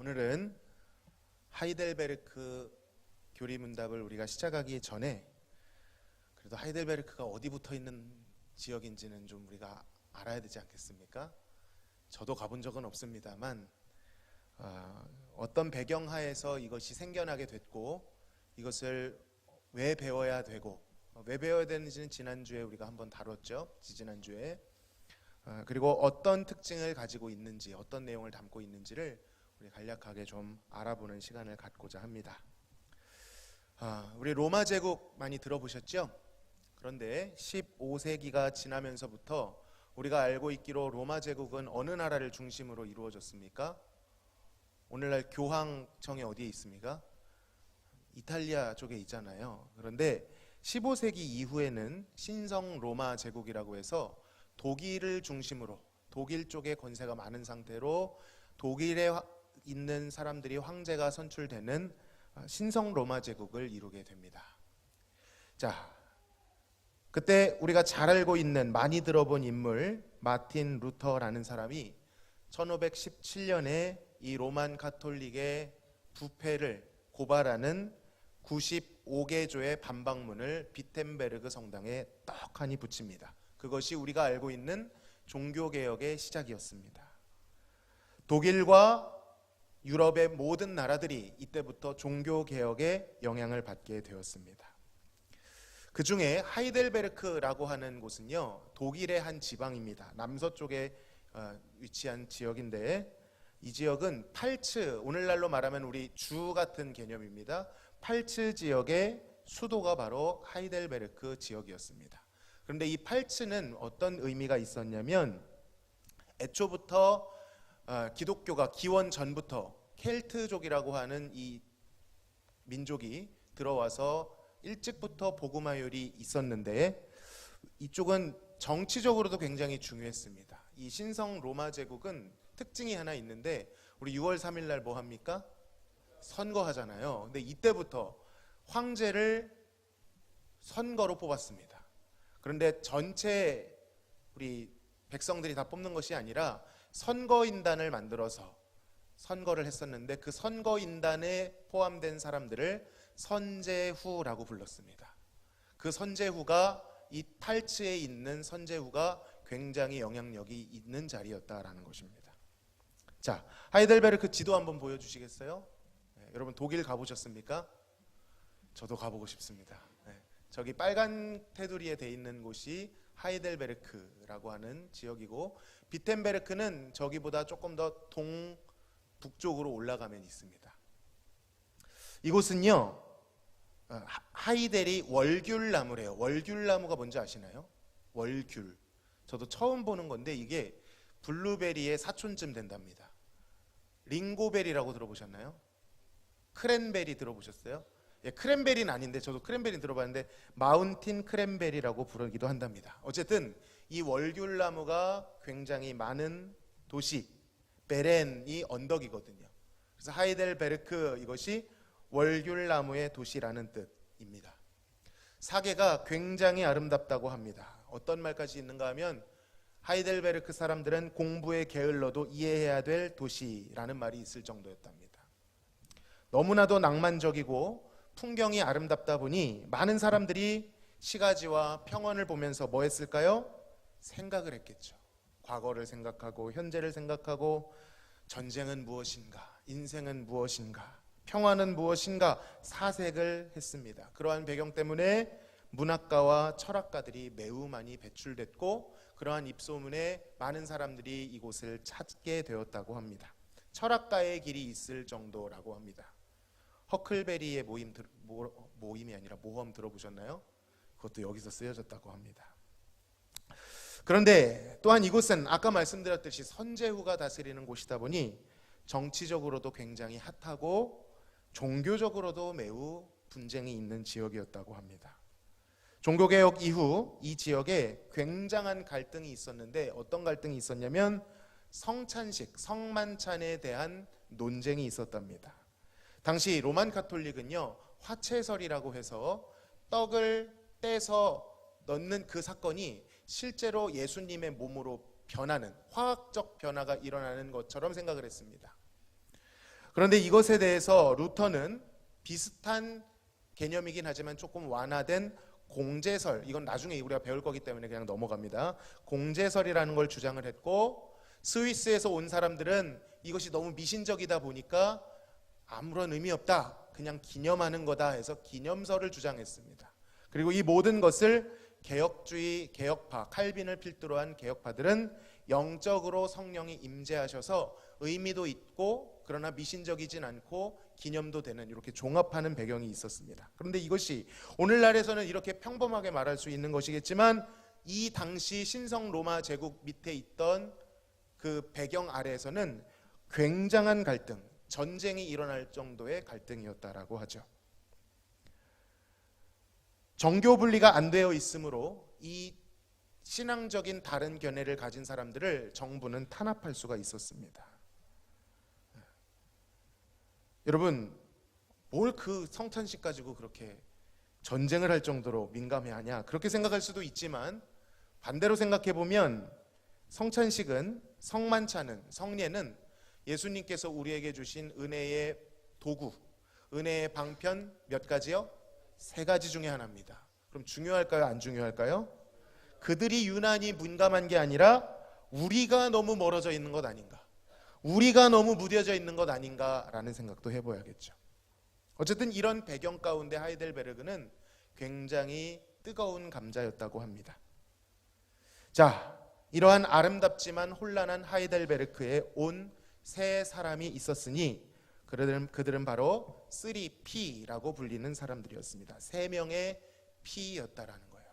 오늘은 하이델베르크 교리문답을 우리가 시작하기 전에 그래도 하이델베르크가 어디 붙어 있는 지역인지는 좀 우리가 알아야 되지 않겠습니까? 저도 가본 적은 없습니다만 어떤 배경하에서 이것이 생겨나게 됐고 이것을 왜 배워야 되고 왜 배워야 되는지는 지난주에 우리가 한번 다뤘죠. 지지난주에. 그리고 어떤 특징을 가지고 있는지 어떤 내용을 담고 있는지를 우리 간략하게 좀 알아보는 시간을 갖고자 합니다. 우리 로마 제국 많이 들어보셨죠? 그런데 15세기가 지나면서부터 우리가 알고 있기로 로마 제국은 어느 나라를 중심으로 이루어졌습니까? 오늘날 교황청이 어디에 있습니까? 이탈리아 쪽에 있잖아요. 그런데 15세기 이후에는 신성 로마 제국이라고 해서 독일을 중심으로 독일 쪽에 권세가 많은 상태로 독일에 있는 사람들이 황제가 선출되는 신성 로마 제국을 이루게 됩니다. 자, 그때 우리가 잘 알고 있는 많이 들어본 인물 마틴 루터라는 사람이 1517년에 이 로만 가톨릭의 부패를 고발하는 95개조의 반박문을 비텐베르그 성당에 떡하니 붙입니다. 그것이 우리가 알고 있는 종교개혁의 시작이었습니다. 독일과 유럽의 모든 나라들이 이때부터 종교개혁의 영향을 받게 되었습니다. 그 중에 하이델베르크라고 하는 곳은요, 독일의 한 지방입니다. 남서쪽에 위치한 지역인데 이 지역은 팔츠, 오늘날로 말하면 우리 주 같은 개념입니다. 팔츠 지역의 수도가 바로 하이델베르크 지역이었습니다. 그런데 이 팔츠는 어떤 의미가 있었냐면 애초부터 기독교가 기원 전부터 켈트족이라고 하는 이 민족이 들어와서 일찍부터 복음화율이 있었는데 이쪽은 정치적으로도 굉장히 중요했습니다. 이 신성 로마 제국은 특징이 하나 있는데 우리 6월 3일 날 뭐 합니까? 선거하잖아요. 근데 이때부터 황제를 선거로 뽑았습니다. 그런데 전체 우리 백성들이 다 뽑는 것이 아니라 선거인단을 만들어서 선거를 했었는데 그 선거인단에 포함된 사람들을 선제후라고 불렀습니다. 그 선제후가 이 팔츠에 있는 선제후가 굉장히 영향력이 있는 자리였다라는 것입니다. 자, 하이델베르크 지도 한번 보여주시겠어요? 네, 여러분 독일 가보셨습니까? 저도 가보고 싶습니다. 네, 저기 빨간 테두리에 돼 있는 곳이 하이델베르크라고 하는 지역이고 비텐베르크는 저기보다 조금 더 동북쪽으로 올라가면 있습니다. 이곳은요, 하이델이 월귤나무래요. 월귤나무가 뭔지 아시나요? 월귤. 저도 처음 보는 건데 이게 블루베리의 사촌쯤 된답니다. 링고베리라고 들어보셨나요? 크랜베리 들어보셨어요? 예, 크랜베리는 아닌데 저도 크랜베리 들어봤는데 마운틴 크랜베리라고 부르기도 한답니다. 어쨌든 이 월귤나무가 굉장히 많은 도시 베렌이 언덕이거든요. 그래서 하이델베르크 이것이 월귤나무의 도시라는 뜻입니다. 사계가 굉장히 아름답다고 합니다. 어떤 말까지 있는가 하면 하이델베르크 사람들은 공부에 게을러도 이해해야 될 도시라는 말이 있을 정도였답니다. 너무나도 낭만적이고 풍경이 아름답다 보니 많은 사람들이 시가지와 평원을 보면서 뭐 했을까요? 생각을 했겠죠. 과거를 생각하고 현재를 생각하고 전쟁은 무엇인가? 인생은 무엇인가? 평화는 무엇인가? 사색을 했습니다. 그러한 배경 때문에 문학가와 철학가들이 매우 많이 배출됐고 그러한 입소문에 많은 사람들이 이곳을 찾게 되었다고 합니다. 철학가의 길이 있을 정도라고 합니다. 허클베리의 모임이 아니라 모험 들어보셨나요? 그것도 여기서 쓰여졌다고 합니다. 그런데 또한 이곳은 아까 말씀드렸듯이 선제후가 다스리는 곳이다 보니 정치적으로도 굉장히 핫하고 종교적으로도 매우 분쟁이 있는 지역이었다고 합니다. 종교개혁 이후 이 지역에 굉장한 갈등이 있었는데 어떤 갈등이 있었냐면 성찬식, 성만찬에 대한 논쟁이 있었답니다. 당시 로만 가톨릭은요, 화채설이라고 해서 떡을 떼서 넣는 그 사건이 실제로 예수님의 몸으로 변하는 화학적 변화가 일어나는 것처럼 생각을 했습니다. 그런데 이것에 대해서 루터는 비슷한 개념이긴 하지만 조금 완화된 공제설, 이건 나중에 우리가 배울 거기 때문에 그냥 넘어갑니다. 공제설이라는 걸 주장을 했고, 스위스에서 온 사람들은 이것이 너무 미신적이다 보니까 아무런 의미 없다, 그냥 기념하는 거다 해서 기념설을 주장했습니다. 그리고 이 모든 것을 개혁주의, 개혁파, 칼빈을 필두로 한 개혁파들은 영적으로 성령이 임재하셔서 의미도 있고 그러나 미신적이진 않고 기념도 되는, 이렇게 종합하는 배경이 있었습니다. 그런데 이것이 오늘날에서는 이렇게 평범하게 말할 수 있는 것이겠지만, 이 당시 신성 로마 제국 밑에 있던 그 배경 아래에서는 굉장한 갈등, 전쟁이 일어날 정도의 갈등이었다라고 하죠. 정교 분리가 안 되어 있으므로 이 신앙적인 다른 견해를 가진 사람들을 정부는 탄압할 수가 있었습니다. 여러분, 뭘 그 성찬식 가지고 그렇게 전쟁을 할 정도로 민감해하냐, 그렇게 생각할 수도 있지만, 반대로 생각해 보면 성찬식은, 성만찬은, 성례는 예수님께서 우리에게 주신 은혜의 도구, 은혜의 방편 몇 가지요? 3가지 중에 하나입니다. 그럼 중요할까요? 안 중요할까요? 그들이 유난히 민감한 게 아니라 우리가 너무 멀어져 있는 것 아닌가, 우리가 너무 무뎌져 있는 것 아닌가라는 생각도 해봐야겠죠. 어쨌든 이런 배경 가운데 하이델베르그는 굉장히 뜨거운 감자였다고 합니다. 자, 이러한 아름답지만 혼란한 하이델베르크에 온 세 사람이 있었으니 그들은 바로 3P라고 불리는 사람들이었습니다. 3명의 P였다라는 거예요.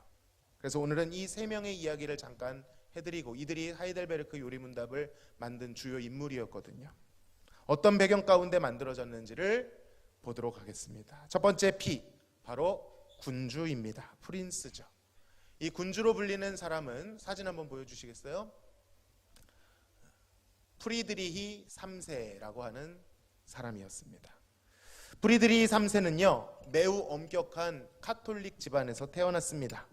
그래서 오늘은 이 3명의 이야기를 잠깐 해드리고, 이들이 하이델베르크 요리문답을 만든 주요 인물이었거든요. 어떤 배경 가운데 만들어졌는지를 보도록 하겠습니다. 첫 번째 P, 바로 군주입니다. 프린스죠. 이 군주로 불리는 사람은 사진 한번 보여주시겠어요? 프리드리히 3세라고 하는 사람이었습니다. 프리드리히 3세는요, 매우 엄격한 카톨릭 집안에서 태어났습니다.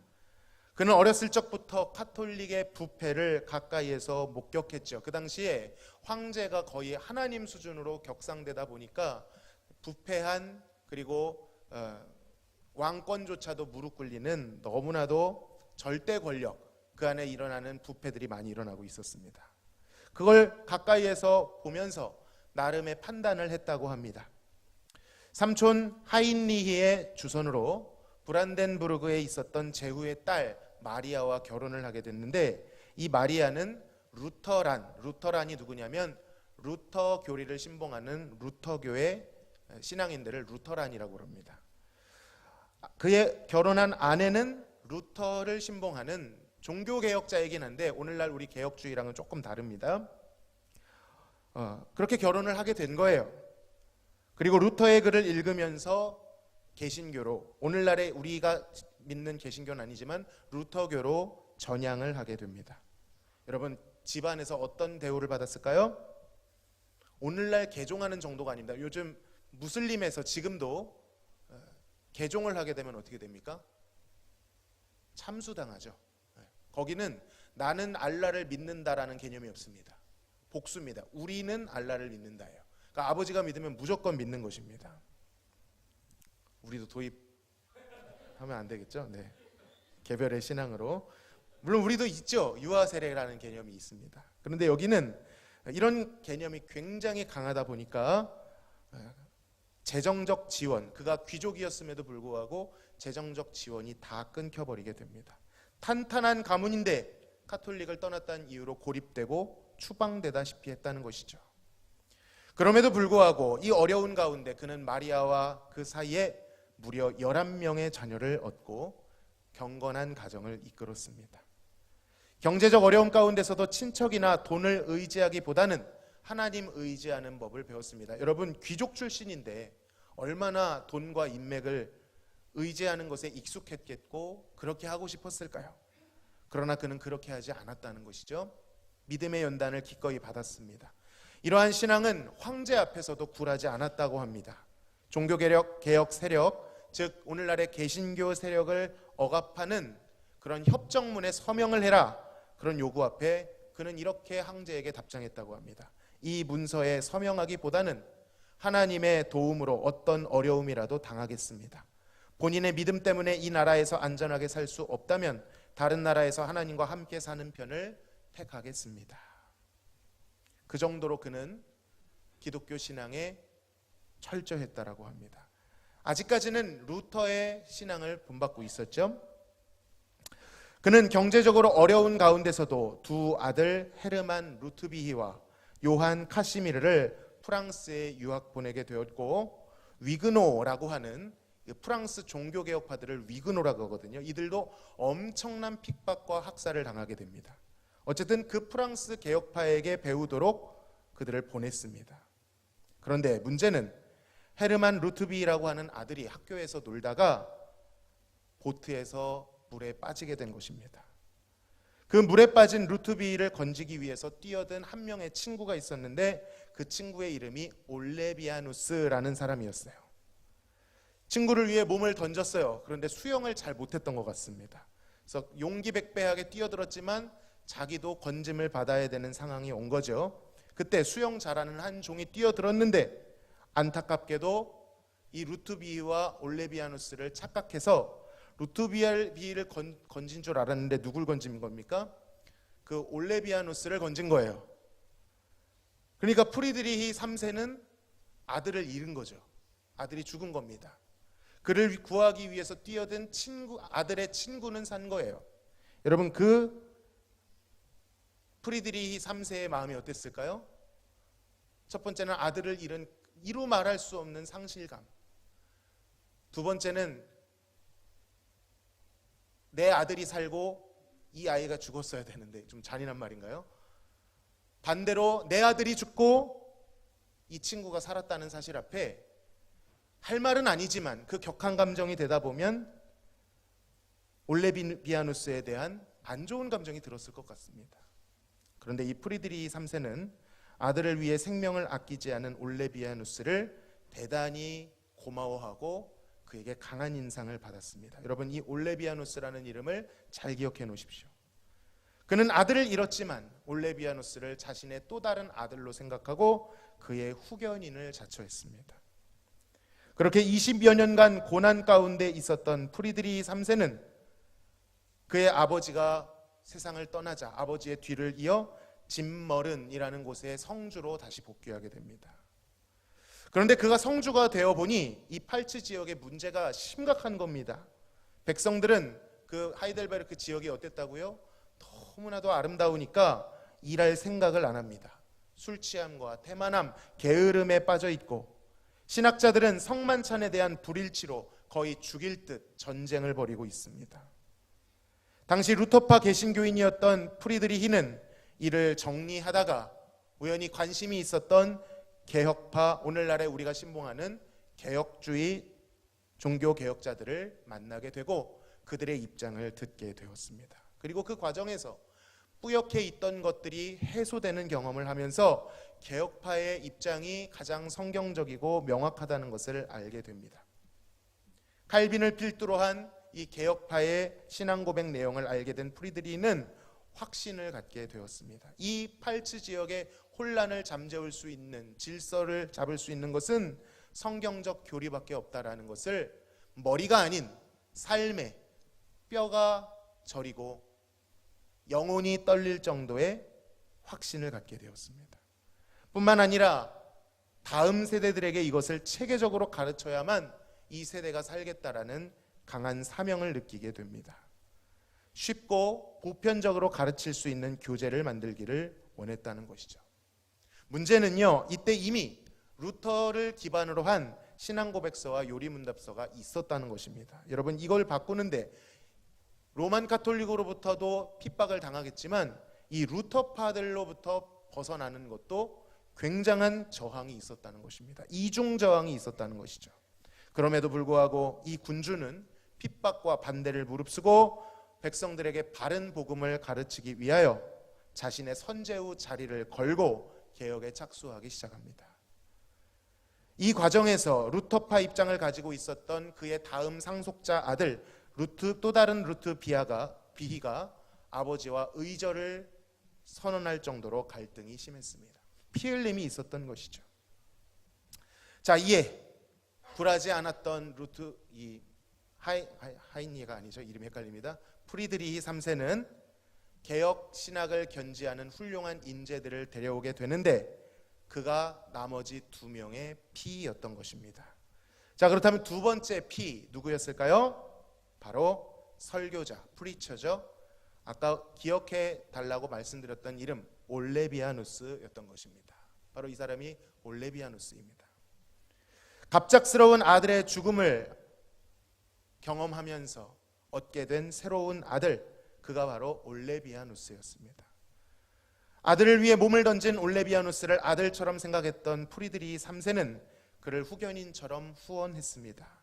그는 어렸을 적부터 카톨릭의 부패를 가까이에서 목격했죠. 그 당시에 황제가 거의 하나님 수준으로 격상되다 보니까 부패한, 그리고 왕권조차도 무릎 꿇리는 너무나도 절대 권력, 그 안에 일어나는 부패들이 많이 일어나고 있었습니다. 그걸 가까이에서 보면서 나름의 판단을 했다고 합니다. 삼촌 하인리히의 주선으로 브란덴부르크에 있었던 제후의 딸 마리아와 결혼을 하게 됐는데, 이 마리아는 루터란이 누구냐면 루터 교리를 신봉하는 루터교의 신앙인들을 루터란이라고 합니다. 그의 결혼한 아내는 루터를 신봉하는 종교개혁자이긴 한데 오늘날 우리 개혁주의랑은 조금 다릅니다. 그렇게 결혼을 하게 된 거예요. 그리고 루터의 글을 읽으면서 개신교로, 오늘날의 우리가 믿는 개신교는 아니지만 루터교로 전향을 하게 됩니다. 여러분, 집안에서 어떤 대우를 받았을까요? 오늘날 개종하는 정도가 아닙니다. 요즘 무슬림에서 지금도 개종을 하게 되면 어떻게 됩니까? 참수당하죠. 거기는 나는 알라를 믿는다라는 개념이 없습니다. 복수입니다. 우리는 알라를 믿는다예요. 그러니까 아버지가 믿으면 무조건 믿는 것입니다. 우리도 도입하면 안 되겠죠? 네. 개별의 신앙으로. 물론 우리도 있죠. 유아 세례라는 개념이 있습니다. 그런데 여기는 이런 개념이 굉장히 강하다 보니까 재정적 지원, 그가 귀족이었음에도 불구하고 재정적 지원이 다 끊겨버리게 됩니다. 탄탄한 가문인데 카톨릭을 떠났다는 이유로 고립되고 추방되다시피 했다는 것이죠. 그럼에도 불구하고 이 어려운 가운데 그는 마리아와 그 사이에 무려 11명의 자녀를 얻고 경건한 가정을 이끌었습니다. 경제적 어려움 가운데서도 친척이나 돈을 의지하기보다는 하나님 의지하는 법을 배웠습니다. 여러분, 귀족 출신인데 얼마나 돈과 인맥을 의지하는 것에 익숙했겠고 그렇게 하고 싶었을까요? 그러나 그는 그렇게 하지 않았다는 것이죠. 믿음의 연단을 기꺼이 받았습니다. 이러한 신앙은 황제 앞에서도 굴하지 않았다고 합니다. 종교개혁 세력, 즉 오늘날의 개신교 세력을 억압하는 그런 협정문에 서명을 해라, 그런 요구 앞에 그는 이렇게 황제에게 답장했다고 합니다. 이 문서에 서명하기보다는 하나님의 도움으로 어떤 어려움이라도 당하겠습니다. 본인의 믿음 때문에 이 나라에서 안전하게 살 수 없다면 다른 나라에서 하나님과 함께 사는 편을 택하겠습니다. 그 정도로 그는 기독교 신앙에 철저했다라고 합니다. 아직까지는 루터의 신앙을 본받고 있었죠. 그는 경제적으로 어려운 가운데서도 두 아들 헤르만 루트비히와 요한 카시미르를 프랑스에 유학 보내게 되었고, 위그노라고 하는 프랑스 종교개혁파들을 위그노라고 하거든요. 이들도 엄청난 핍박과 학살을 당하게 됩니다. 어쨌든 그 프랑스 개혁파에게 배우도록 그들을 보냈습니다. 그런데 문제는 헤르만 루트비히라고 하는 아들이 학교에서 놀다가 보트에서 물에 빠지게 된 것입니다. 그 물에 빠진 루트비히를 건지기 위해서 뛰어든 한 명의 친구가 있었는데 그 친구의 이름이 올레비아누스라는 사람이었어요. 친구를 위해 몸을 던졌어요. 그런데 수영을 잘 못했던 것 같습니다. 그래서 용기백배하게 뛰어들었지만 자기도 건짐을 받아야 되는 상황이 온 거죠. 그때 수영 잘하는 한 종이 뛰어들었는데 안타깝게도 이 루트비히와 올레비아누스를 착각해서 루트비히를 건진 줄 알았는데 누굴 건진 겁니까? 그 올레비아누스를 건진 거예요. 그러니까 프리드리히 3세는 아들을 잃은 거죠. 아들이 죽은 겁니다. 그를 구하기 위해서 뛰어든 아들의 친구는 산 거예요. 여러분, 그 프리드리히 3세의 마음이 어땠을까요? 첫 번째는 아들을 잃은 이루 말할 수 없는 상실감. 두 번째는 내 아들이 살고 이 아이가 죽었어야 되는데, 좀 잔인한 말인가요? 반대로 내 아들이 죽고 이 친구가 살았다는 사실 앞에 할 말은 아니지만 그 격한 감정이 되다 보면 올레비아누스에 대한 안 좋은 감정이 들었을 것 같습니다. 그런데 이 프리드리히 3세는 아들을 위해 생명을 아끼지 않은 올레비아누스를 대단히 고마워하고 그에게 강한 인상을 받았습니다. 여러분, 이 올레비아누스라는 이름을 잘 기억해 놓으십시오. 그는 아들을 잃었지만 올레비아누스를 자신의 또 다른 아들로 생각하고 그의 후견인을 자처했습니다. 그렇게 20여 년간 고난 가운데 있었던 프리드리히 3세는 그의 아버지가 세상을 떠나자 아버지의 뒤를 이어 짐머른이라는 곳에 성주로 다시 복귀하게 됩니다. 그런데 그가 성주가 되어 보니 이 팔츠 지역의 문제가 심각한 겁니다. 백성들은 그 하이델베르크 지역이 어땠다고요? 너무나도 아름다우니까 일할 생각을 안 합니다. 술 취함과 태만함, 게으름에 빠져 있고, 신학자들은 성만찬에 대한 불일치로 거의 죽일 듯 전쟁을 벌이고 있습니다. 당시 루터파 개신교인이었던 프리드리히는 이를 정리하다가 우연히 관심이 있었던 개혁파, 오늘날에 우리가 신봉하는 개혁주의 종교개혁자들을 만나게 되고 그들의 입장을 듣게 되었습니다. 그리고 그 과정에서 뿌옇게 있던 것들이 해소되는 경험을 하면서 개혁파의 입장이 가장 성경적이고 명확하다는 것을 알게 됩니다. 칼빈을 필두로 한 이 개혁파의 신앙 고백 내용을 알게 된 프리드리히는 확신을 갖게 되었습니다. 이 팔츠 지역의 혼란을 잠재울 수 있는, 질서를 잡을 수 있는 것은 성경적 교리밖에 없다라는 것을 머리가 아닌 삶에 뼈가 저리고 영혼이 떨릴 정도의 확신을 갖게 되었습니다. 뿐만 아니라 다음 세대들에게 이것을 체계적으로 가르쳐야만 이 세대가 살겠다라는 강한 사명을 느끼게 됩니다. 쉽고 보편적으로 가르칠 수 있는 교재를 만들기를 원했다는 것이죠. 문제는요, 이때 이미 루터를 기반으로 한 신앙고백서와 요리문답서가 있었다는 것입니다. 여러분, 이걸 바꾸는데 로만 가톨릭으로부터도 핍박을 당하겠지만 이 루터파들로부터 벗어나는 것도 굉장한 저항이 있었다는 것입니다. 이중 저항이 있었다는 것이죠. 그럼에도 불구하고 이 군주는 핍박과 반대를 무릅쓰고 백성들에게 바른 복음을 가르치기 위하여 자신의 선제후 자리를 걸고 개혁에 착수하기 시작합니다. 이 과정에서 루터파 입장을 가지고 있었던 그의 다음 상속자 아들 또 다른 비히가 아버지와 의절을 선언할 정도로 갈등이 심했습니다. 피 흘림이 있었던 것이죠. 자, 이에 불하지 않았던 루트 이 하이니가 아니죠. 이름이 헷갈립니다. 프리드리히 3세는 개혁 신학을 견지하는 훌륭한 인재들을 데려오게 되는데 그가 나머지 2명의 P였던 것입니다. 자, 그렇다면 두 번째 P 누구였을까요? 바로 설교자, 프리처죠. 아까 기억해 달라고 말씀드렸던 이름 올레비아누스였던 것입니다. 바로 이 사람이 올레비아누스입니다. 갑작스러운 아들의 죽음을 경험하면서 얻게 된 새로운 아들, 그가 바로 올레비아누스였습니다. 아들을 위해 몸을 던진 올레비아누스를 아들처럼 생각했던 프리드리히 3세는 그를 후견인처럼 후원했습니다.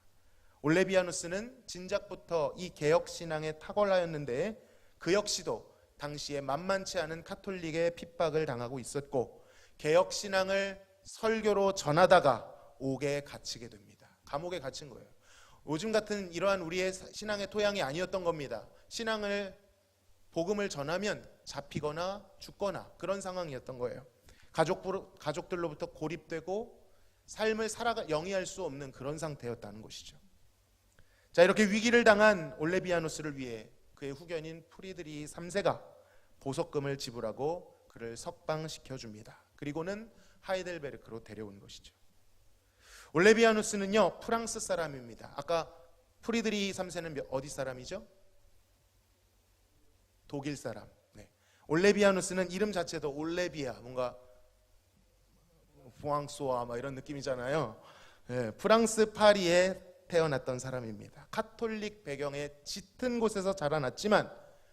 올레비아누스는 진작부터 이 개혁신앙에 탁월하였는데 그 역시도 당시에 만만치 않은 카톨릭의 핍박을 당하고 있었고 개혁신앙을 설교로 전하다가 옥에 갇히게 됩니다. 감옥에 갇힌 거예요. 요즘 같은 이러한 우리의 신앙의 토양이 아니었던 겁니다. 신앙을 복음을 전하면 잡히거나 죽거나 그런 상황이었던 거예요. 가족들로부터 고립되고 삶을 영위할 수 없는 그런 상태였다는 것이죠. 자, 이렇게 위기를 당한 올레비아누스를 위해 그의 후견인 프리드리히 3세가 보석금을 지불하고 그를 석방시켜 줍니다. 그리고는 하이델베르크로 데려온 것이죠. 올레비아누스는요, 프랑스 사람입니다. 아까 프리드리히 3세는 어디 사람이죠? 독일 사람. 네. 올레비아누스는 이름 자체도 올레비아, 뭔가 프랑스와 막 이런 느낌이잖아요. 네, 프랑스 파리에 태어났던 사람입니다. 카톨릭 배경의 짙은 곳에서 자라났지만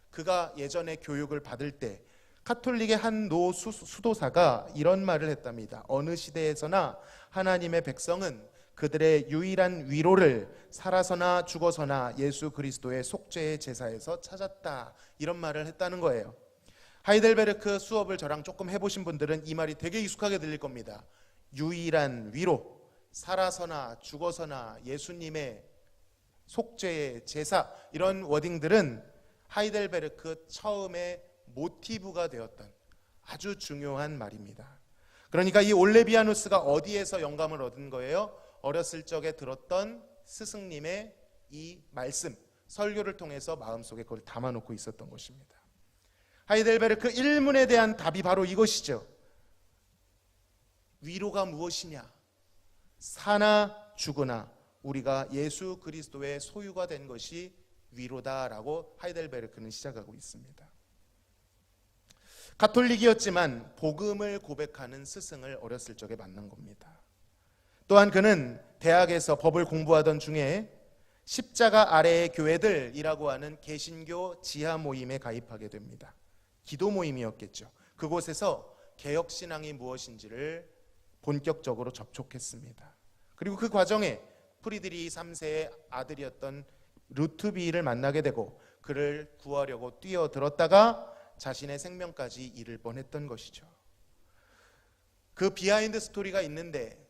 그가 예전에 교육을 받을 때 카톨릭의 한 수도사가 이런 말을 했답니다. 어느 시대에서나 하나님의 백성은 그들의 유일한 위로를 살아서나 죽어서나 예수 그리스도의 속죄의 제사에서 찾았다. 이런 말을 했다는 거예요. 하이델베르크 수업을 저랑 조금 해보신 분들은 이 말이 되게 익숙하게 들릴 겁니다. 유일한 위로, 살아서나 죽어서나 예수님의 속죄의 제사, 이런 워딩들은 하이델베르크 처음에 모티브가 되었던 아주 중요한 말입니다. 그러니까 이 올레비아누스가 어디에서 영감을 얻은 거예요? 어렸을 적에 들었던 스승님의 이 말씀, 설교를 통해서 마음속에 그걸 담아놓고 있었던 것입니다. 하이델베르크 1문에 대한 답이 바로 이것이죠. 위로가 무엇이냐? 사나 죽으나 우리가 예수 그리스도의 소유가 된 것이 위로다라고 하이델베르크는 시작하고 있습니다. 가톨릭이었지만 복음을 고백하는 스승을 어렸을 적에 만난 겁니다. 또한 그는 대학에서 법을 공부하던 중에 십자가 아래의 교회들이라고 하는 개신교 지하 모임에 가입하게 됩니다. 기도 모임이었겠죠. 그곳에서 개혁신앙이 무엇인지를 본격적으로 접촉했습니다. 그리고 그 과정에 프리드리히 3세의 아들이었던 루트비를 만나게 되고 그를 구하려고 뛰어들었다가 자신의 생명까지 잃을 뻔했던 것이죠. 그 비하인드 스토리가 있는데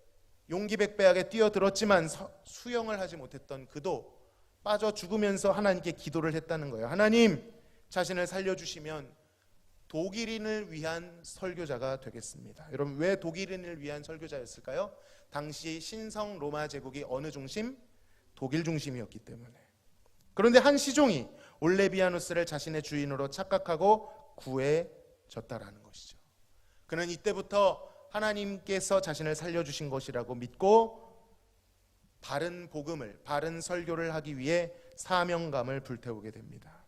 용기백배하게 뛰어들었지만 수영을 하지 못했던 그도 빠져 죽으면서 하나님께 기도를 했다는 거예요. 하나님, 자신을 살려주시면 독일인을 위한 설교자가 되겠습니다. 여러분, 왜 독일인을 위한 설교자였을까요? 당시 신성 로마 제국이 어느 중심? 독일 중심이었기 때문에. 그런데 한 시종이 올레비아누스를 자신의 주인으로 착각하고 구해졌다라는 것이죠. 그는 이때부터 하나님께서 자신을 살려주신 것이라고 믿고 바른 복음을, 바른 설교를 하기 위해 사명감을 불태우게 됩니다.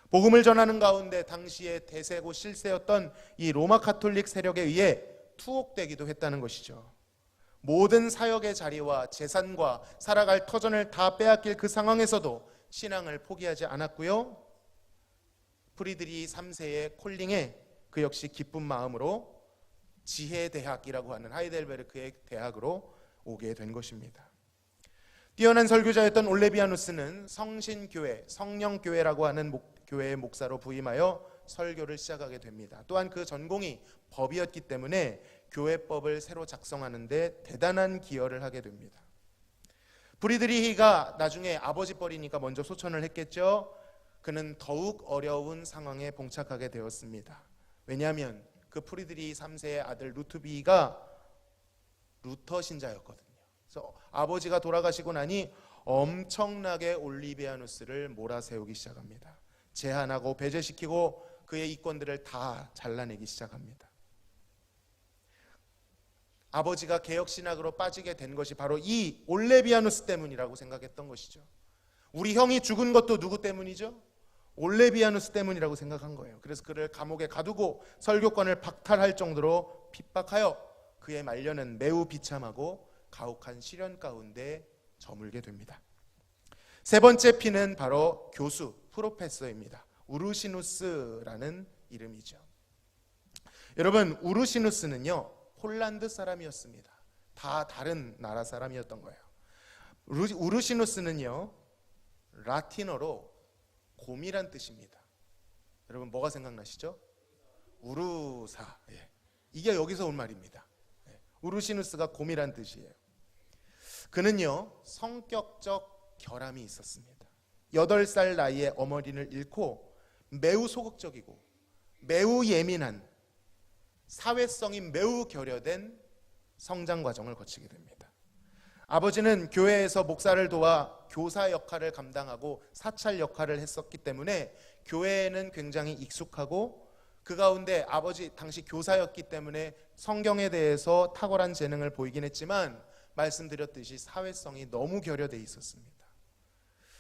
복음을 전하는 가운데 당시에 대세고 실세였던 이 로마 카톨릭 세력에 의해 투옥되기도 했다는 것이죠. 모든 사역의 자리와 재산과 살아갈 터전을 다 빼앗길 그 상황에서도 신앙을 포기하지 않았고요. 프리드리히 3세의 콜링에 그 역시 기쁜 마음으로 지혜대학이라고 하는 하이델베르크의 대학으로 오게 된 것입니다. 뛰어난 설교자였던 올레비아누스는 성신교회, 성령교회라고 하는 교회의 목사로 부임하여 설교를 시작하게 됩니다. 또한 그 전공이 법이었기 때문에 교회법을 새로 작성하는 데 대단한 기여를 하게 됩니다. 프리드리히가 나중에 아버지 뻘이니까 먼저 소천을 했겠죠. 그는 더욱 어려운 상황에 봉착하게 되었습니다. 왜냐하면 그 프리드리히 3세의 아들 루트비가 루터 신자였거든요. 그래서 아버지가 돌아가시고 나니 엄청나게 올리비아누스를 몰아세우기 시작합니다. 제한하고 배제시키고 그의 이권들을 다 잘라내기 시작합니다. 아버지가 개혁신학으로 빠지게 된 것이 바로 이 올레비아누스 때문이라고 생각했던 것이죠. 우리 형이 죽은 것도 누구 때문이죠? 올레비아누스 때문이라고 생각한 거예요. 그래서 그를 감옥에 가두고 설교권을 박탈할 정도로 핍박하여 그의 말년은 매우 비참하고 가혹한 시련 가운데 저물게 됩니다. 세 번째 피는 바로 교수, 프로페서입니다. 우르시누스라는 이름이죠. 여러분, 우르시누스는요 폴란드 사람이었습니다. 다 다른 나라 사람이었던 거예요. 우르시누스는요 라틴어로 곰이란 뜻입니다. 여러분 뭐가 생각나시죠? 우루사. 이게 여기서 온 말입니다. 우르시누스가 곰이란 뜻이에요. 그는요 성격적 결함이 있었습니다. 8살 나이에 어머니를 잃고 매우 소극적이고 매우 예민한, 사회성이 매우 결여된 성장 과정을 거치게 됩니다. 아버지는 교회에서 목사를 도와 교사 역할을 감당하고 사찰 역할을 했었기 때문에 교회에는 굉장히 익숙하고, 그 가운데 아버지 당시 교사였기 때문에 성경에 대해서 탁월한 재능을 보이긴 했지만 말씀드렸듯이 사회성이 너무 결여돼 있었습니다.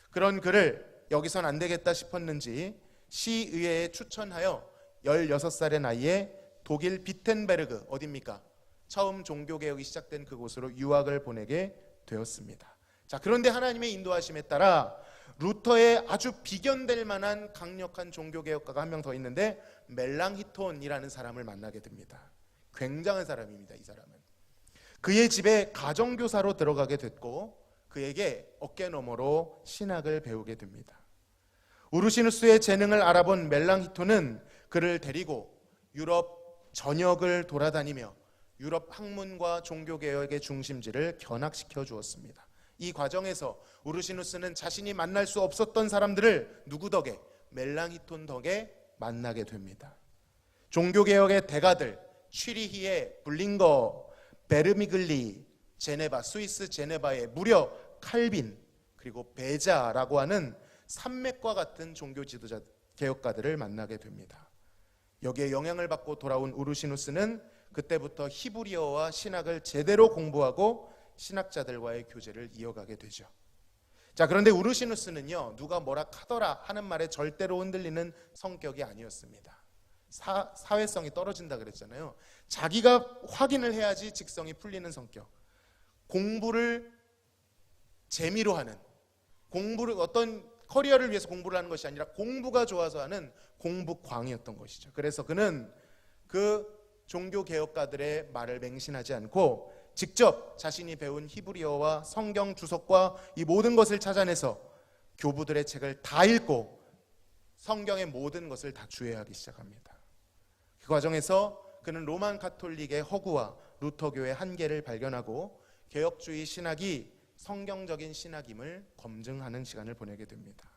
그런 그를 여기선 안 되겠다 싶었는지 시의회에 추천하여 16살의 나이에 독일 비텐베르그, 어디입니까? 처음 종교개혁이 시작된 그곳으로 유학을 보내게 되었습니다. 자, 그런데 하나님의 인도하심에 따라 루터의 아주 비견될 만한 강력한 종교개혁가가 한 명 더 있는데 멜랑히톤이라는 사람을 만나게 됩니다. 굉장한 사람입니다. 이 사람은 그의 집에 가정교사로 들어가게 됐고 그에게 어깨너머로 신학을 배우게 됩니다. 우르시누스의 재능을 알아본 멜랑히톤은 그를 데리고 유럽 전역을 돌아다니며 유럽 학문과 종교개혁의 중심지를 견학시켜 주었습니다. 이 과정에서 우르시누스는 자신이 만날 수 없었던 사람들을 누구 덕에? 멜랑히톤 덕에 만나게 됩니다. 종교개혁의 대가들 취리히의 블링거, 베르미글리, 제네바, 스위스 제네바의 무려 칼빈, 그리고 베자라고 하는 산맥과 같은 종교 지도자 개혁가들을 만나게 됩니다. 여기에 영향을 받고 돌아온 우르시누스는 그때부터 히브리어와 신학을 제대로 공부하고 신학자들과의 교제를 이어가게 되죠. 자, 그런데 우르시누스는요 누가 뭐라 하더라 하는 말에 절대로 흔들리는 성격이 아니었습니다. 사회성이 떨어진다 그랬잖아요. 자기가 확인을 해야지 직성이 풀리는 성격, 공부를 재미로 하는, 공부를 어떤 커리어를 위해서 공부를 하는 것이 아니라 공부가 좋아서 하는 공부광이었던 것이죠. 그래서 그는 그 종교개혁가들의 말을 맹신하지 않고 직접 자신이 배운 히브리어와 성경 주석과 이 모든 것을 찾아내서 교부들의 책을 다 읽고 성경의 모든 것을 다 주의하기 시작합니다. 그 과정에서 그는 로만 가톨릭의 허구와 루터교의 한계를 발견하고 개혁주의 신학이 성경적인 신학임을 검증하는 시간을 보내게 됩니다.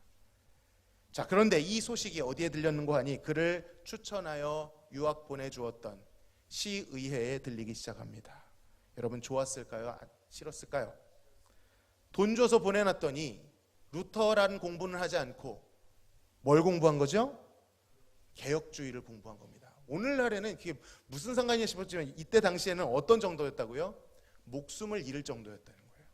자, 그런데 이 소식이 어디에 들렸는고 하니 그를 추천하여 유학 보내주었던 시의회에 들리기 시작합니다. 여러분 좋았을까요? 싫었을까요? 돈 줘서 보내놨더니 루터라는 공부는 하지 않고 뭘 공부한 거죠? 개혁주의를 공부한 겁니다. 오늘날에는 그게 무슨 상관이냐 싶었지만 이때 당시에는 어떤 정도였다고요? 목숨을 잃을 정도였다는 거예요.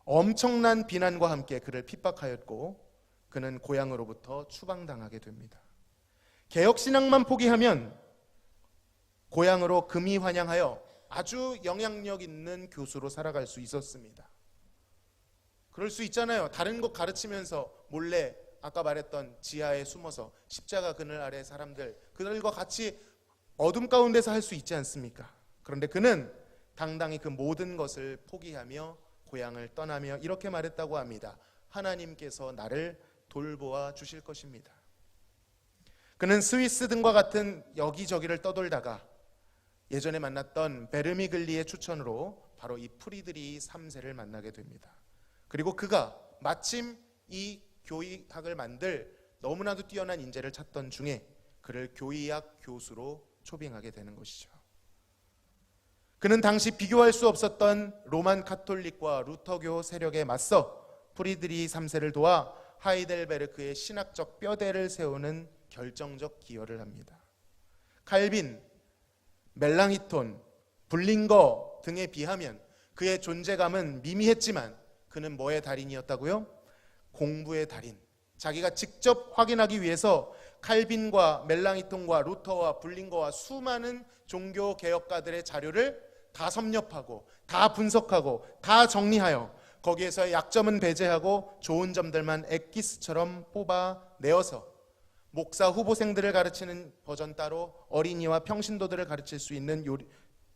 엄청난 비난과 함께 그를 핍박하였고 그는 고향으로부터 추방당하게 됩니다. 개혁신학만 포기하면 고향으로 금이 환영하여 아주 영향력 있는 교수로 살아갈 수 있었습니다. 그럴 수 있잖아요. 다른 것 가르치면서 몰래 아까 말했던 지하에 숨어서 십자가 그늘 아래 사람들 그들과 같이 어둠 가운데서 할 수 있지 않습니까? 그런데 그는 당당히 그 모든 것을 포기하며 고향을 떠나며 이렇게 말했다고 합니다. 하나님께서 나를 돌보아 주실 것입니다. 그는 스위스 등과 같은 여기저기를 떠돌다가 예전에 만났던 베르미글리의 추천으로 바로 이 프리드리 3세를 만나게 됩니다. 그리고 그가 마침 이 교의학을 만들 너무나도 뛰어난 인재를 찾던 중에 그를 교의학 교수로 초빙하게 되는 것이죠. 그는 당시 비교할 수 없었던 로만 카톨릭과 루터교 세력에 맞서 프리드리히 3세를 도와 하이델베르크의 신학적 뼈대를 세우는 결정적 기여를 합니다. 칼빈, 멜랑히톤, 불링거 등에 비하면 그의 존재감은 미미했지만 그는 뭐의 달인이었다고요? 공부의 달인. 자기가 직접 확인하기 위해서 칼빈과 멜랑히톤과 루터와 불링거와 수많은 종교 개혁가들의 자료를 다 섭렵하고 다 분석하고 다 정리하여 거기에서 약점은 배제하고 좋은 점들만 엑기스처럼 뽑아내어서 목사 후보생들을 가르치는 버전 따로, 어린이와 평신도들을 가르칠 수 있는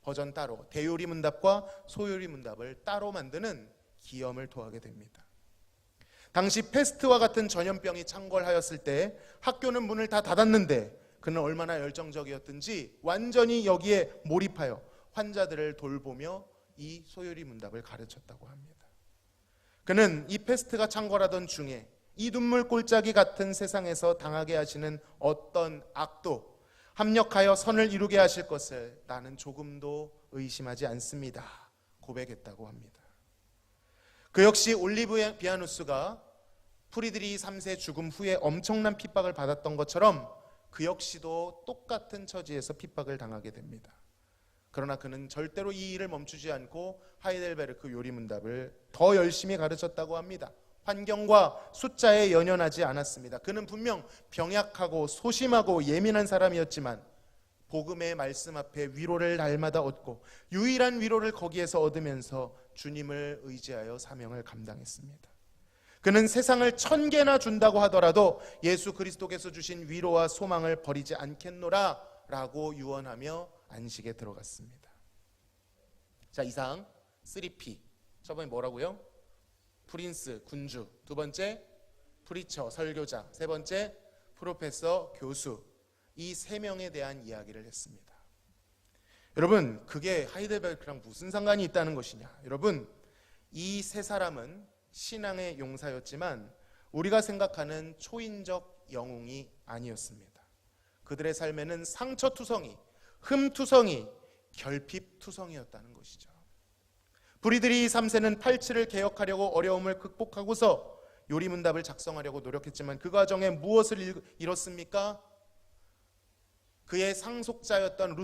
버전 따로, 대요리 문답과 소요리 문답을 따로 만드는 기염을 토하게 됩니다. 당시 페스트와 같은 전염병이 창궐하였을 때 학교는 문을 다 닫았는데 그는 얼마나 열정적이었든지 완전히 여기에 몰입하여 환자들을 돌보며 이 소요리 문답을 가르쳤다고 합니다. 그는 이 페스트가 창궐하던 중에 이 눈물 골짜기 같은 세상에서 당하게 하시는 어떤 악도 합력하여 선을 이루게 하실 것을 나는 조금도 의심하지 않습니다. 고백했다고 합니다. 그 역시 올리비아누스가 프리드리히 3세 죽음 후에 엄청난 핍박을 받았던 것처럼 그 역시도 똑같은 처지에서 핍박을 당하게 됩니다. 그러나 그는 절대로 이 일을 멈추지 않고 하이델베르크 요리문답을 더 열심히 가르쳤다고 합니다. 환경과 숫자에 연연하지 않았습니다. 그는 분명 병약하고 소심하고 예민한 사람이었지만 복음의 말씀 앞에 위로를 날마다 얻고 유일한 위로를 거기에서 얻으면서 주님을 의지하여 사명을 감당했습니다. 그는 세상을 1000개나 준다고 하더라도 예수 그리스도께서 주신 위로와 소망을 버리지 않겠노라 라고 유언하며 안식에 들어갔습니다. 자, 이상 3P. 저번에 뭐라고요? 프린스, 군주. 두 번째, 프리처, 설교자. 세 번째, 프로페서, 교수. 이 세 명에 대한 이야기를 했습니다. 여러분, 그게 하이델베르크랑 무슨 상관이 있다는 것이냐? 여러분, 이 세 사람은 신앙의 용사였지만 우리가 생각하는 초인적 영웅이 아니었습니다. 그들의 삶에는 상처투성이, 흠투성이, 결핍투성이었다는 것이죠. 프리드리히 3세는 팔치를 개혁하려고 어려움을 극복하고서 요리문답을 작성하려고 노력했지만 그 과정에 무엇을 잃었습니까? 그의 상속자였던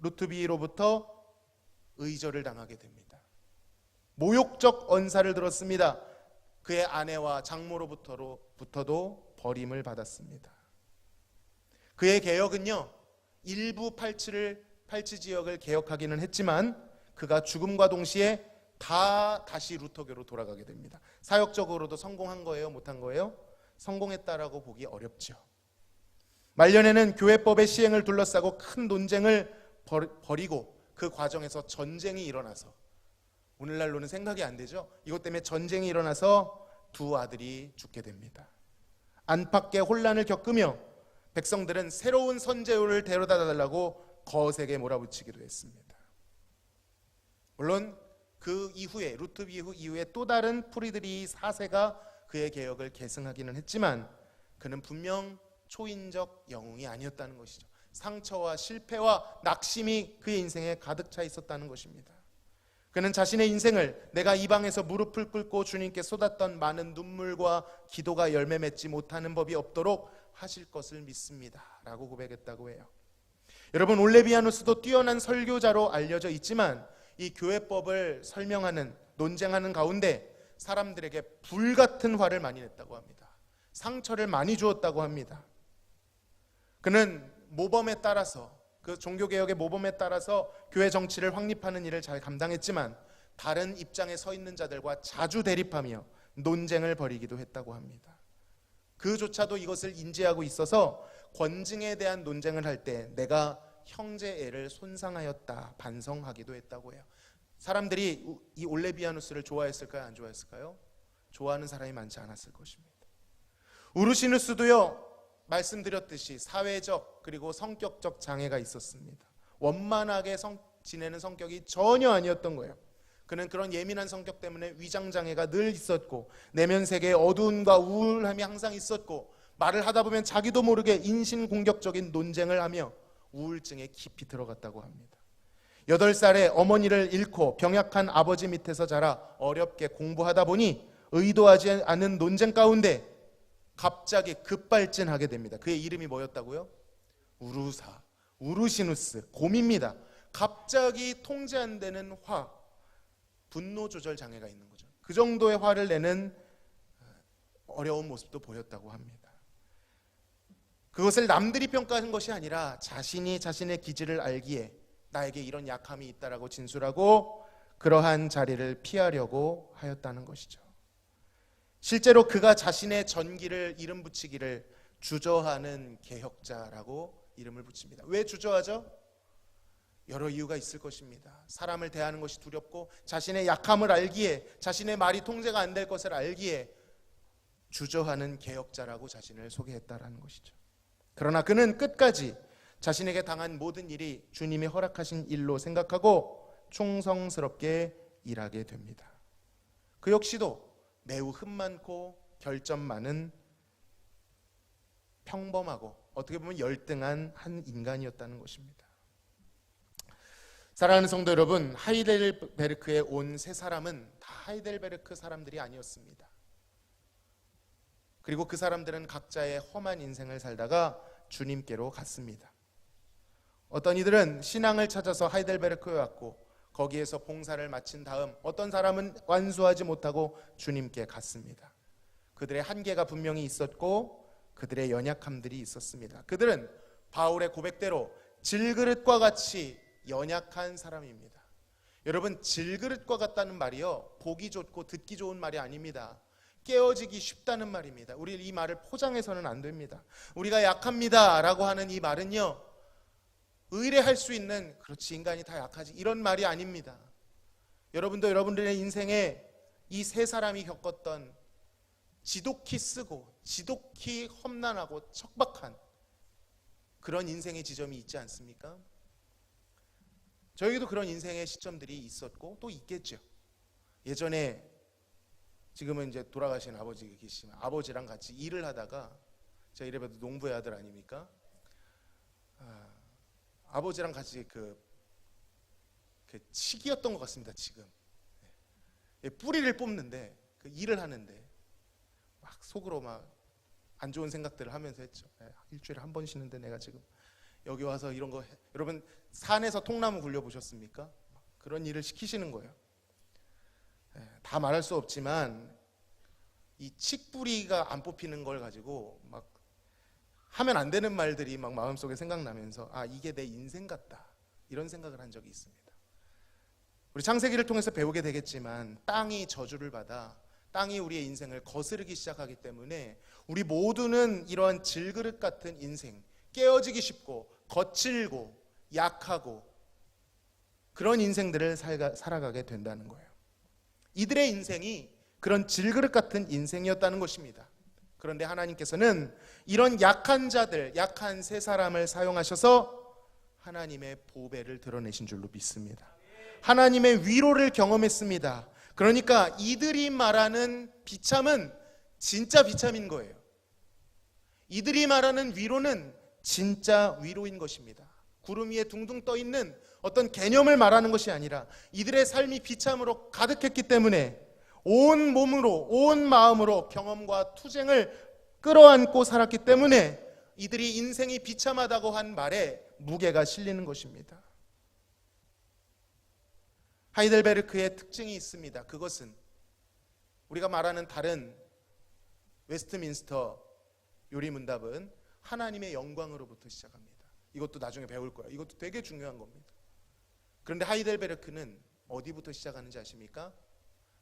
루트비에로부터 의절을 당하게 됩니다. 모욕적 언사를 들었습니다. 그의 아내와 장모로부터도 버림을 받았습니다. 그의 개혁은요, 일부 팔치 지역을 개혁하기는 했지만 그가 죽음과 동시에 다시 루터교로 돌아가게 됩니다. 사역적으로도 성공한 거예요? 못한 거예요? 성공했다라고 보기 어렵죠. 말년에는 교회법의 시행을 둘러싸고 큰 논쟁을 벌이고 그 과정에서 전쟁이 일어나서, 오늘날로는 생각이 안 되죠. 이것 때문에 전쟁이 일어나서 두 아들이 죽게 됩니다. 안팎의 혼란을 겪으며 백성들은 새로운 선제요를 데려다 달라고 거세게 몰아붙이기도 했습니다. 물론 그 이후에 루트비에후 이후에 또 다른 프리드리히 4세가 그의 개혁을 계승하기는 했지만 그는 분명 초인적 영웅이 아니었다는 것이죠. 상처와 실패와 낙심이 그의 인생에 가득 차 있었다는 것입니다. 그는 자신의 인생을 내가 이방에서 무릎을 꿇고 주님께 쏟았던 많은 눈물과 기도가 열매 맺지 못하는 법이 없도록 하실 것을 믿습니다 라고 고백했다고 해요. 여러분, 올레비아누스도 뛰어난 설교자로 알려져 있지만 이 교회법을 설명하는, 논쟁하는 가운데 사람들에게 불같은 화를 많이 냈다고 합니다. 상처를 많이 주었다고 합니다. 그는 모범에 따라서, 그 종교개혁의 모범에 따라서 교회 정치를 확립하는 일을 잘 감당했지만 다른 입장에 서 있는 자들과 자주 대립하며 논쟁을 벌이기도 했다고 합니다. 그조차도 이것을 인지하고 있어서 권증에 대한 논쟁을 할 때 내가 형제 애를 손상하였다 반성하기도 했다고 해요. 사람들이 이 올레비아누스를 좋아했을까요? 안 좋아했을까요? 좋아하는 사람이 많지 않았을 것입니다. 우르시누스도요, 말씀드렸듯이 사회적 그리고 성격적 장애가 있었습니다. 원만하게 지내는 성격이 전혀 아니었던 거예요. 그는 그런 예민한 성격 때문에 위장장애가 늘 있었고 내면 세계에 어두움과 우울함이 항상 있었고 말을 하다 보면 자기도 모르게 인신공격적인 논쟁을 하며 우울증에 깊이 들어갔다고 합니다. 8살에 어머니를 잃고 병약한 아버지 밑에서 자라 어렵게 공부하다 보니 의도하지 않은 논쟁 가운데 갑자기 급발진하게 됩니다. 그의 이름이 뭐였다고요? 우루사, 우루시누스, 곰입니다. 갑자기 통제 안 되는 화, 분노 조절 장애가 있는 거죠. 그 정도의 화를 내는 어려운 모습도 보였다고 합니다. 그것을 남들이 평가하는 것이 아니라 자신이 자신의 기질을 알기에 나에게 이런 약함이 있다라고 진술하고 그러한 자리를 피하려고 하였다는 것이죠. 실제로 그가 자신의 전기를 이름 붙이기를 주저하는 개혁자라고 이름을 붙입니다. 왜 주저하죠? 여러 이유가 있을 것입니다. 사람을 대하는 것이 두렵고 자신의 약함을 알기에, 자신의 말이 통제가 안 될 것을 알기에 주저하는 개혁자라고 자신을 소개했다라는 것이죠. 그러나 그는 끝까지 자신에게 당한 모든 일이 주님이 허락하신 일로 생각하고 충성스럽게 일하게 됩니다. 그 역시도 매우 흠 많고 결점 많은 평범하고 어떻게 보면 열등한 한 인간이었다는 것입니다. 사랑하는 성도 여러분, 하이델베르크에 온 세 사람은 다 하이델베르크 사람들이 아니었습니다. 그리고 그 사람들은 각자의 험한 인생을 살다가 주님께로 갔습니다. 어떤 이들은 신앙을 찾아서 하이델베르크에 왔고 거기에서 봉사를 마친 다음 어떤 사람은 완수하지 못하고 주님께 갔습니다. 그들의 한계가 분명히 있었고 그들의 연약함들이 있었습니다. 그들은 바울의 고백대로 질그릇과 같이 연약한 사람입니다. 여러분, 질그릇과 같다는 말이요, 보기 좋고 듣기 좋은 말이 아닙니다. 깨어지기 쉽다는 말입니다. 우리 이 말을 포장해서는 안 됩니다. 우리가 약합니다 라고 하는 이 말은요, 의뢰할 수 있는, 그렇지 인간이 다 약하지, 이런 말이 아닙니다. 여러분도 여러분들의 인생에 이 세 사람이 겪었던 지독히 쓰고 지독히 험난하고 척박한 그런 인생의 지점이 있지 않습니까? 저에게도 그런 인생의 시점들이 있었고 또 있겠죠. 예전에, 지금은 이제 돌아가신 아버지가 계시지만 아버지랑 같이 일을 하다가, 제가 이래봬도 농부의 아들 아닙니까? 아버지랑 같이 그 치기였던 것 같습니다. 지금 뿌리를 뽑는데, 그 일을 하는데 막 속으로 막 안 좋은 생각들을 하면서 했죠. 일주일에 한 번 쉬는데 내가 지금 여기 와서 이런 거 여러분 산에서 통나무 굴려보셨습니까? 그런 일을 시키시는 거예요. 다 말할 수 없지만 이 칡뿌리가 안 뽑히는 걸 가지고 막 하면 안 되는 말들이 막 마음속에 생각나면서 이게 내 인생 같다, 이런 생각을 한 적이 있습니다. 우리 창세기를 통해서 배우게 되겠지만 땅이 저주를 받아 땅이 우리의 인생을 거스르기 시작하기 때문에 우리 모두는 이러한 질그릇 같은 인생, 깨어지기 쉽고 거칠고 약하고 그런 인생들을 살아가게 된다는 거예요. 이들의 인생이 그런 질그릇 같은 인생이었다는 것입니다. 그런데 하나님께서는 이런 약한 자들, 약한 세 사람을 사용하셔서 하나님의 보배를 드러내신 줄로 믿습니다. 하나님의 위로를 경험했습니다. 그러니까 이들이 말하는 비참은 진짜 비참인 거예요. 이들이 말하는 위로는 진짜 위로인 것입니다. 구름 위에 둥둥 떠 있는 어떤 개념을 말하는 것이 아니라 이들의 삶이 비참으로 가득했기 때문에 온 몸으로, 온 마음으로 경험과 투쟁을 끌어안고 살았기 때문에 이들이 인생이 비참하다고 한 말에 무게가 실리는 것입니다. 하이델베르크의 특징이 있습니다. 그것은 우리가 말하는 다른 웨스트민스터 요리문답은 하나님의 영광으로부터 시작합니다. 이것도 나중에 배울 거예요. 이것도 되게 중요한 겁니다. 그런데 하이델베르크는 어디부터 시작하는지 아십니까?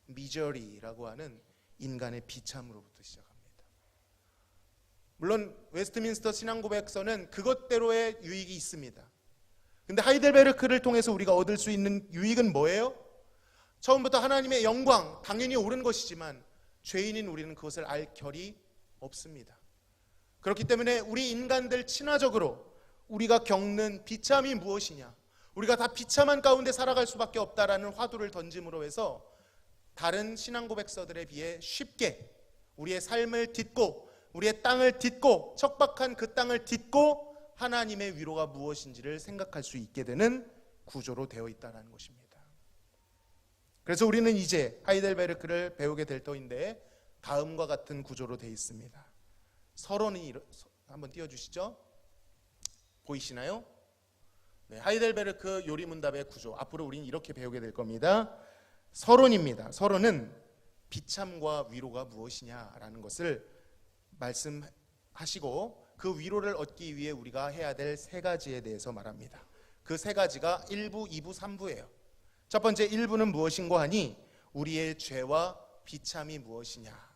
미저리라고 하는 인간의 비참으로부터 시작합니다. 물론 웨스트민스터 신앙고백서는 그것대로의 유익이 있습니다. 근데 하이델베르크를 통해서 우리가 얻을 수 있는 유익은 뭐예요? 처음부터 하나님의 영광, 당연히 옳은 것이지만 죄인인 우리는 그것을 알 결이 없습니다. 그렇기 때문에 우리 인간들 친화적으로 우리가 겪는 비참이 무엇이냐, 우리가 다 비참한 가운데 살아갈 수밖에 없다라는 화두를 던짐으로 해서 다른 신앙고백서들에 비해 쉽게 우리의 삶을 딛고 우리의 땅을 딛고 척박한 그 땅을 딛고 하나님의 위로가 무엇인지를 생각할 수 있게 되는 구조로 되어 있다는 것입니다. 그래서 우리는 이제 하이델베르크를 배우게 될 터인데 다음과 같은 구조로 되어 있습니다. 서론이 한번 띄워주시죠. 보이시나요? 네, 하이델베르크 요리문답의 구조, 앞으로 우리는 이렇게 배우게 될 겁니다. 서론입니다. 서론은 비참과 위로가 무엇이냐라는 것을 말씀하시고 그 위로를 얻기 위해 우리가 해야 될 세 가지에 대해서 말합니다. 그 세 가지가 1부, 2부, 3부예요. 첫 번째 1부는 무엇인고 하니 우리의 죄와 비참이 무엇이냐.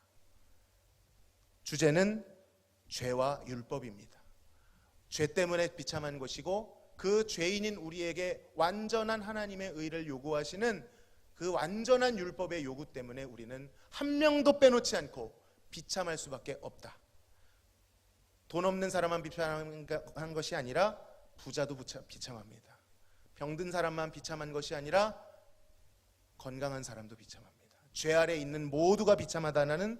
주제는 죄와 율법입니다. 죄 때문에 비참한 것이고 그 죄인인 우리에게 완전한 하나님의 의를 요구하시는 그 완전한 율법의 요구 때문에 우리는 한 명도 빼놓지 않고 비참할 수밖에 없다. 돈 없는 사람만 비참한 것이 아니라 부자도 비참합니다. 병든 사람만 비참한 것이 아니라 건강한 사람도 비참합니다. 죄 아래 있는 모두가 비참하다는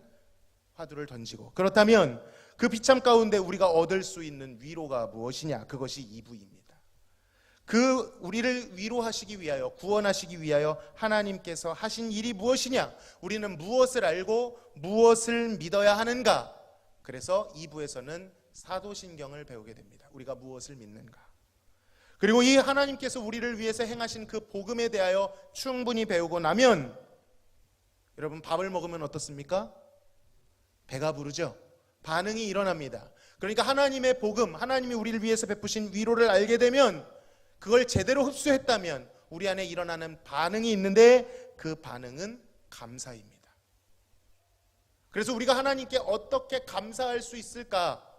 화두를 던지고, 그렇다면 그 비참 가운데 우리가 얻을 수 있는 위로가 무엇이냐? 그것이 2부입니다. 그 우리를 위로하시기 위하여, 구원하시기 위하여 하나님께서 하신 일이 무엇이냐? 우리는 무엇을 알고 무엇을 믿어야 하는가? 그래서 2부에서는 사도신경을 배우게 됩니다. 우리가 무엇을 믿는가? 그리고 이 하나님께서 우리를 위해서 행하신 그 복음에 대하여 충분히 배우고 나면, 여러분 밥을 먹으면 어떻습니까? 배가 부르죠. 반응이 일어납니다. 그러니까 하나님의 복음, 하나님이 우리를 위해서 베푸신 위로를 알게 되면, 그걸 제대로 흡수했다면 우리 안에 일어나는 반응이 있는데 그 반응은 감사입니다. 그래서 우리가 하나님께 어떻게 감사할 수 있을까?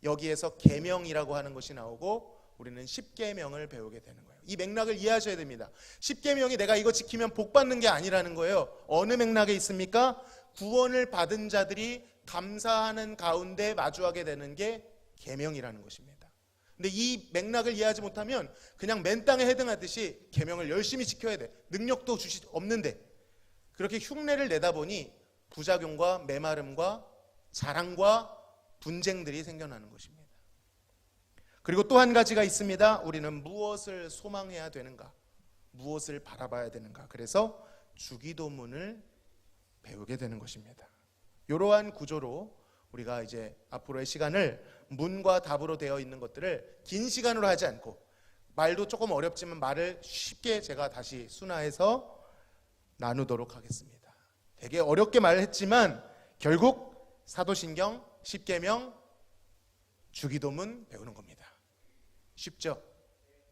여기에서 계명이라고 하는 것이 나오고 우리는 십계명을 배우게 되는 거예요. 이 맥락을 이해하셔야 됩니다. 십계명이 내가 이거 지키면 복 받는 게 아니라는 거예요. 어느 맥락에 있습니까? 구원을 받은 자들이 감사하는 가운데 마주하게 되는 게 계명이라는 것입니다. 근데 이 맥락을 이해하지 못하면 그냥 맨 땅에 헤딩하듯이 계명을 열심히 지켜야 돼. 능력도 없는데 그렇게 흉내를 내다 보니 부작용과 메마름과 자랑과 분쟁들이 생겨나는 것입니다. 그리고 또 한 가지가 있습니다. 우리는 무엇을 소망해야 되는가? 무엇을 바라봐야 되는가? 그래서 주기도문을 배우게 되는 것입니다. 이러한 구조로 우리가 이제 앞으로의 시간을 문과 답으로 되어 있는 것들을 긴 시간으로 하지 않고, 말도 조금 어렵지만 말을 쉽게 제가 다시 순화해서 나누도록 하겠습니다. 되게 어렵게 말했지만 결국 사도신경, 십계명, 주기도문 배우는 겁니다. 쉽죠?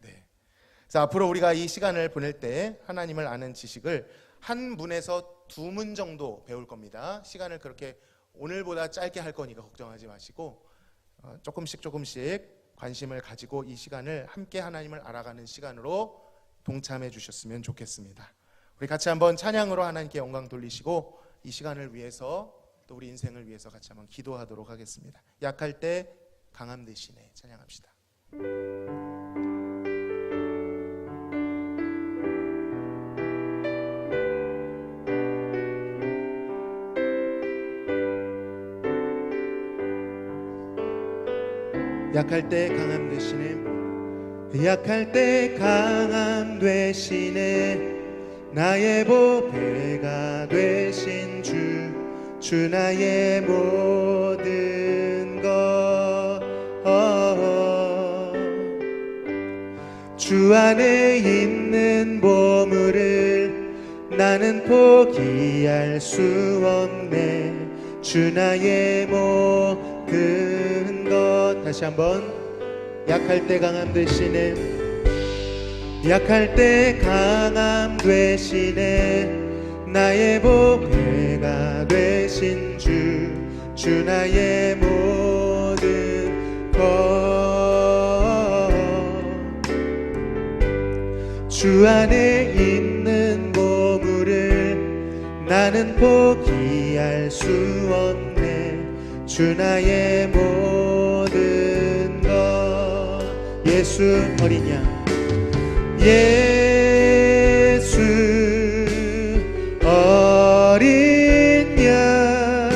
네. 그래서 앞으로 우리가 이 시간을 보낼 때 하나님을 아는 지식을 한 문에서 2문 정도 배울 겁니다. 시간을 그렇게 오늘보다 짧게 할 거니까 걱정하지 마시고 조금씩 관심을 가지고 이 시간을 함께 하나님을 알아가는 시간으로 동참해 주셨으면 좋겠습니다. 우리 같이 한번 찬양으로 하나님께 영광 돌리시고 이 시간을 위해서 또 우리 인생을 위해서 같이 한번 기도하도록 하겠습니다. 약할 때 강함 되시네 찬양합시다. 약할 때 강함 되시네, 약할 때 강함 되시네, 나의 보배가 되신 주 나의 모든 것. 주 안에 있는 보물을 나는 포기할 수 없네. 주 나의 모든 것. 다시 한번. 약할 때 강함 되시네, 약할 때 강함 되시네, 나의 보배가 되신 주 나의 모든 것. 주 안에 있는 보물을 나는 포기할 수 없네. 주 나의 모든 것. 예수 어린 양, 예수 어린 양,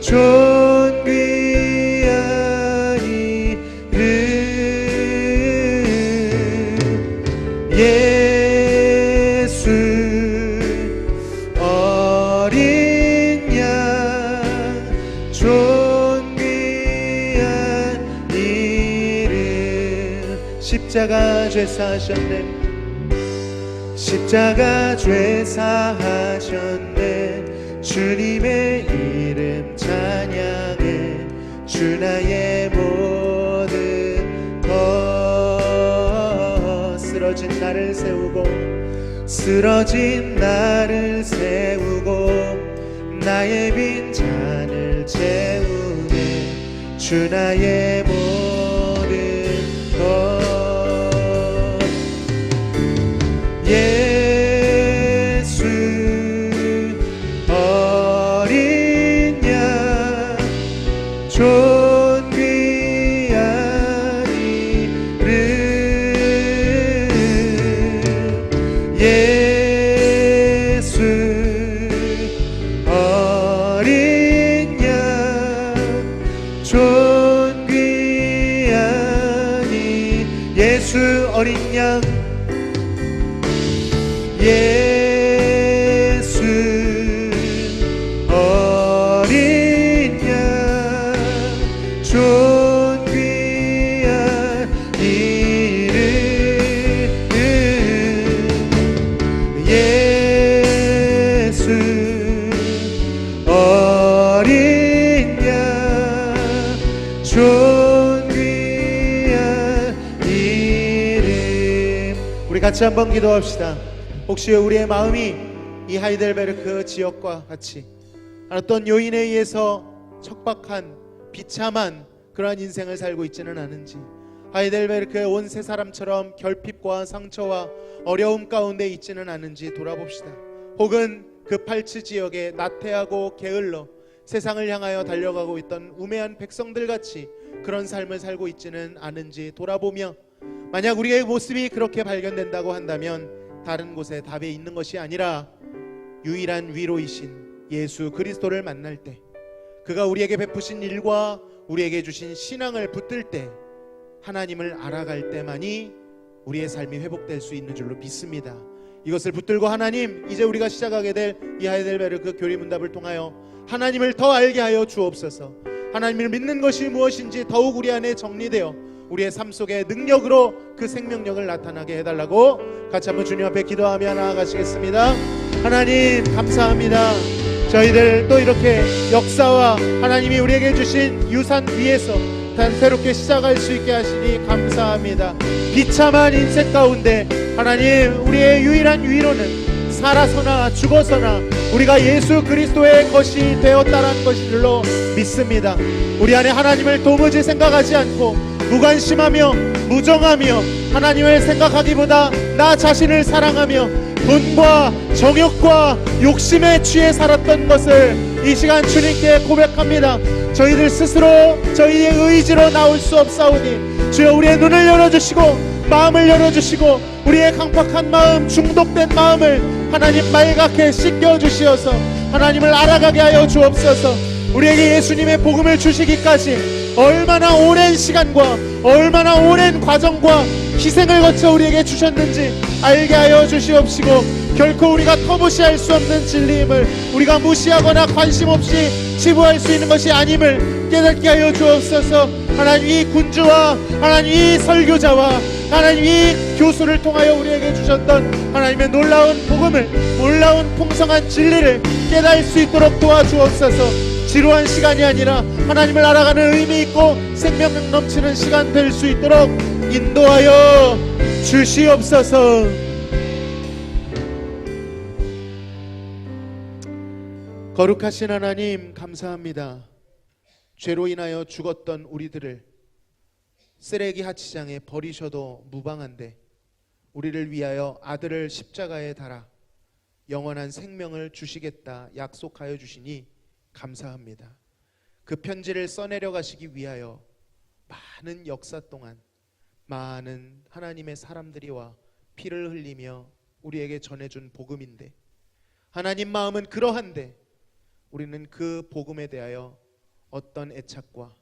존귀한 이름. 십자가 죄사하셨네. 십자가 죄사하셨네. 주님의 이름 찬양해. 주 나의 모든 것. 쓰러진 나를 세우고 쓰러진 나를 세우고 나의 빈잔을 채우네. 주 나의 모든 것. 예수 어린 양 존귀한 이름. 예수 어린 양 존귀한 이. 예수 어린 양. 예수 어린 양 존귀한 이름. 예수 어린 양 존귀한 이름. 우리 같이 한번 기도합시다. 혹시 우리의 마음이 이 하이델베르크 지역과 같이 어떤 요인에 의해서 척박한 비참한 그러한 인생을 살고 있지는 않은지, 하이델베르크의 온 세 사람처럼 결핍과 상처와 어려움 가운데 있지는 않은지 돌아봅시다. 혹은 그 팔츠 지역에 나태하고 게을러 세상을 향하여 달려가고 있던 우매한 백성들같이 그런 삶을 살고 있지는 않은지 돌아보며, 만약 우리의 모습이 그렇게 발견된다고 한다면 다른 곳에 답이 있는 것이 아니라 유일한 위로이신 예수 그리스도를 만날 때, 그가 우리에게 베푸신 일과 우리에게 주신 신앙을 붙들 때, 하나님을 알아갈 때만이 우리의 삶이 회복될 수 있는 줄로 믿습니다. 이것을 붙들고 하나님, 이제 우리가 시작하게 될 이 하이델베르크 교리문답을 통하여 하나님을 더 알게 하여 주옵소서. 하나님을 믿는 것이 무엇인지 더욱 우리 안에 정리되어 우리의 삶 속에 능력으로 그 생명력을 나타나게 해달라고 같이 한번 주님 앞에 기도하며 나아가시겠습니다. 하나님 감사합니다. 저희들 또 이렇게 역사와 하나님이 우리에게 주신 유산 위에서 새롭게 시작할 수 있게 하시니 감사합니다. 비참한 인생 가운데 하나님, 우리의 유일한 위로는 살아서나 죽어서나 우리가 예수 그리스도의 것이 되었다라는 것을로 믿습니다. 우리 안에 하나님을 도무지 생각하지 않고 무관심하며 무정하며 하나님을 생각하기보다 나 자신을 사랑하며 돈과 정욕과 욕심에 취해 살았던 것을 이 시간 주님께 고백합니다. 저희들 스스로 저희의 의지로 나올 수 없사오니 주여 우리의 눈을 열어주시고 마음을 열어주시고 우리의 강팍한 마음, 중독된 마음을 하나님 말갛게 씻겨주시어서 하나님을 알아가게 하여 주옵소서. 우리에게 예수님의 복음을 주시기까지 얼마나 오랜 시간과 얼마나 오랜 과정과 희생을 거쳐 우리에게 주셨는지 알게 하여 주시옵시고, 결코 우리가 터무시할 수 없는 진리임을, 우리가 무시하거나 관심 없이 치부할 수 있는 것이 아님을 깨닫게 하여 주옵소서. 하나님, 이 군주와 하나님 이 설교자와 하나님 이 교수를 통하여 우리에게 주셨던 하나님의 놀라운 복음을, 놀라운 풍성한 진리를 깨달을 수 있도록 도와주옵소서. 지루한 시간이 아니라 하나님을 알아가는 의미 있고 생명력 넘치는 시간 될 수 있도록 인도하여 주시옵소서. 거룩하신 하나님 감사합니다. 죄로 인하여 죽었던 우리들을 쓰레기 하치장에 버리셔도 무방한데 우리를 위하여 아들을 십자가에 달아 영원한 생명을 주시겠다 약속하여 주시니 감사합니다. 그 편지를 써내려 가시기 위하여 많은 역사 동안 많은 하나님의 사람들이 와 피를 흘리며 우리에게 전해준 복음인데, 하나님 마음은 그러한데 우리는 그 복음에 대하여 어떤 애착과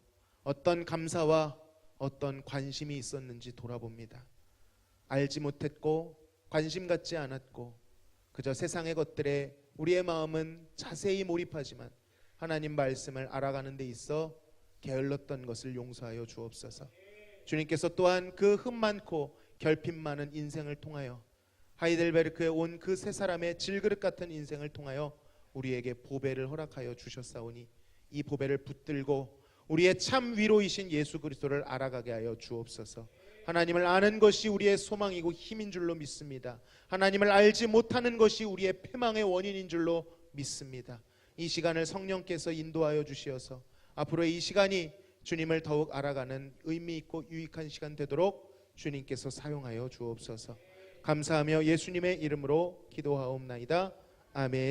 어떤 감사와 어떤 관심이 있었는지 돌아봅니다. 알지 못했고 관심 갖지 않았고 그저 세상의 것들에 우리의 마음은 자세히 몰입하지만 하나님 말씀을 알아가는 데 있어 게을렀던 것을 용서하여 주옵소서. 주님께서 또한 그 흠 많고 결핍 많은 인생을 통하여 하이델베르크에 온 그 세 사람의 질그릇 같은 인생을 통하여 우리에게 보배를 허락하여 주셨사오니 이 보배를 붙들고 우리의 참 위로이신 예수 그리스도를 알아가게 하여 주옵소서. 하나님을 아는 것이 우리의 소망이고 힘인 줄로 믿습니다. 하나님을 알지 못하는 것이 우리의 패망의 원인인 줄로 믿습니다. 이 시간을 성령께서 인도하여 주시어서 앞으로의 이 시간이 주님을 더욱 알아가는 의미 있고 유익한 시간 되도록 주님께서 사용하여 주옵소서. 감사하며 예수님의 이름으로 기도하옵나이다. 아멘.